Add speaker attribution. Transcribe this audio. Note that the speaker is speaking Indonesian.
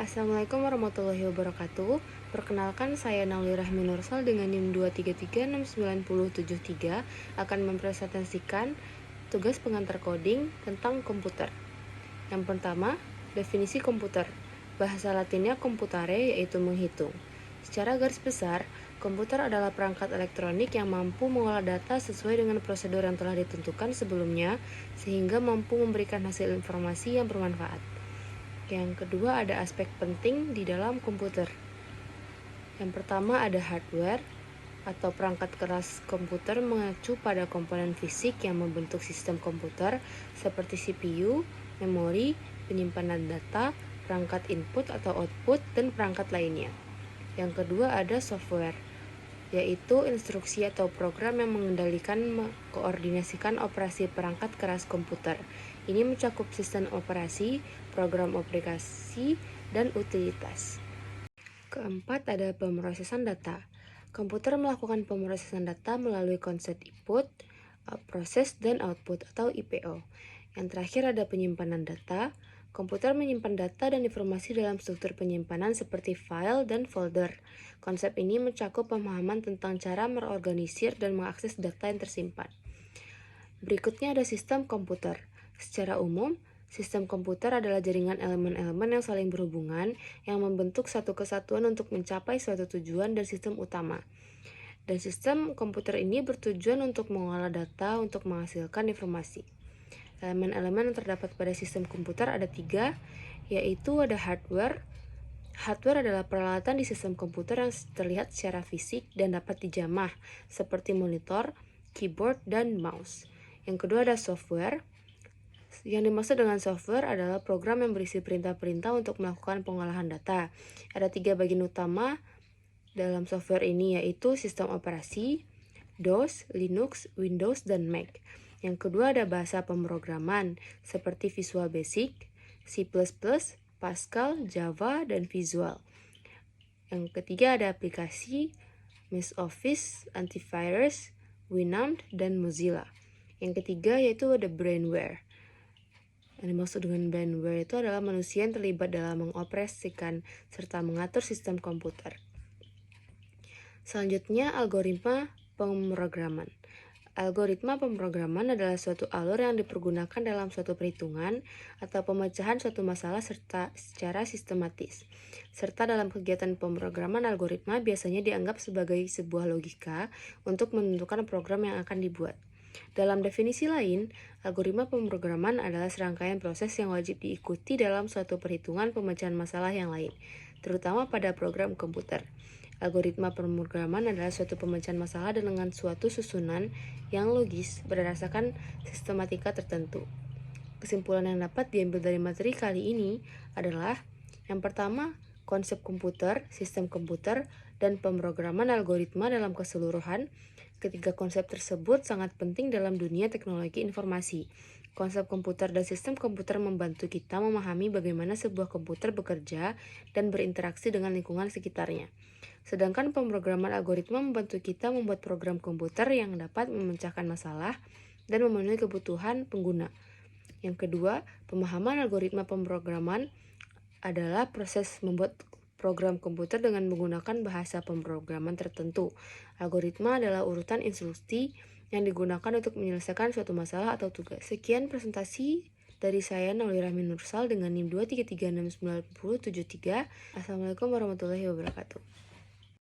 Speaker 1: Assalamualaikum warahmatullahi wabarakatuh. Perkenalkan, saya Nauli Rahmi Nursal dengan NIM 2336973 akan mempresentasikan tugas pengantar coding tentang komputer. Yang pertama, definisi komputer. Bahasa latinnya computare, yaitu menghitung. Secara garis besar, komputer adalah perangkat elektronik yang mampu mengolah data sesuai dengan prosedur yang telah ditentukan sebelumnya, sehingga mampu memberikan hasil informasi yang bermanfaat. Yang kedua, ada aspek penting di dalam komputer. Yang pertama, ada hardware atau perangkat keras komputer mengacu pada komponen fisik yang membentuk sistem komputer seperti CPU, memori, penyimpanan data, perangkat input atau output, dan perangkat lainnya. Yang kedua, ada software, yaitu instruksi atau program yang mengendalikan mengkoordinasikan operasi perangkat keras komputer. Ini mencakup sistem operasi, program aplikasi, dan utilitas. Keempat, ada pemrosesan data. Komputer melakukan pemrosesan data melalui konsep input, proses, dan output atau IPO. Yang terakhir, ada penyimpanan data. Komputer menyimpan data dan informasi dalam struktur penyimpanan seperti file dan folder. Konsep ini mencakup pemahaman tentang cara merorganisir dan mengakses data yang tersimpan. Berikutnya ada sistem komputer. Secara umum, sistem komputer adalah jaringan elemen-elemen yang saling berhubungan yang membentuk satu kesatuan untuk mencapai suatu tujuan dan sistem utama. Dan sistem komputer ini bertujuan untuk mengolah data untuk menghasilkan informasi. Elemen-elemen yang terdapat pada sistem komputer ada 3, yaitu ada hardware. Hardware adalah peralatan di sistem komputer yang terlihat secara fisik dan dapat dijamah, seperti monitor, keyboard, dan mouse. Yang kedua, ada software. Yang dimaksud dengan software adalah program yang berisi perintah-perintah untuk melakukan pengolahan data. Ada 3 bagian utama dalam software ini, yaitu sistem operasi, DOS, Linux, Windows, dan Mac. Yang kedua, ada bahasa pemrograman seperti Visual Basic, C++, Pascal, Java, dan Visual. Yang ketiga, ada aplikasi, MS Office, Antivirus, Winamp, dan Mozilla. Yang ketiga, yaitu ada brainware. Yang dimaksud dengan brainware itu adalah manusia yang terlibat dalam mengoperasikan serta mengatur sistem komputer. Selanjutnya, algoritma pemrograman. Algoritma pemrograman adalah suatu alur yang dipergunakan dalam suatu perhitungan atau pemecahan suatu masalah secara sistematis. Serta dalam kegiatan pemrograman, algoritma biasanya dianggap sebagai sebuah logika untuk menentukan program yang akan dibuat. Dalam definisi lain, algoritma pemrograman adalah serangkaian proses yang wajib diikuti dalam suatu perhitungan pemecahan masalah yang lain, terutama pada program komputer. Algoritma pemrograman adalah suatu pemecahan masalah dengan suatu susunan yang logis berdasarkan sistematika tertentu. Kesimpulan yang dapat diambil dari materi kali ini adalah: yang pertama, konsep komputer, sistem komputer, dan pemrograman algoritma dalam keseluruhan. Ketiga konsep tersebut sangat penting dalam dunia teknologi informasi. Konsep komputer dan sistem komputer membantu kita memahami bagaimana sebuah komputer bekerja dan berinteraksi dengan lingkungan sekitarnya. Sedangkan pemrograman algoritma membantu kita membuat program komputer yang dapat memecahkan masalah dan memenuhi kebutuhan pengguna. Yang kedua, pemahaman algoritma pemrograman adalah proses membuat program komputer dengan menggunakan bahasa pemrograman tertentu. Algoritma adalah urutan instruksi yang digunakan untuk menyelesaikan suatu masalah atau tugas. Sekian presentasi dari saya, Nauli Rahmi Nursal dengan NIM 2336973. Assalamualaikum warahmatullahi wabarakatuh.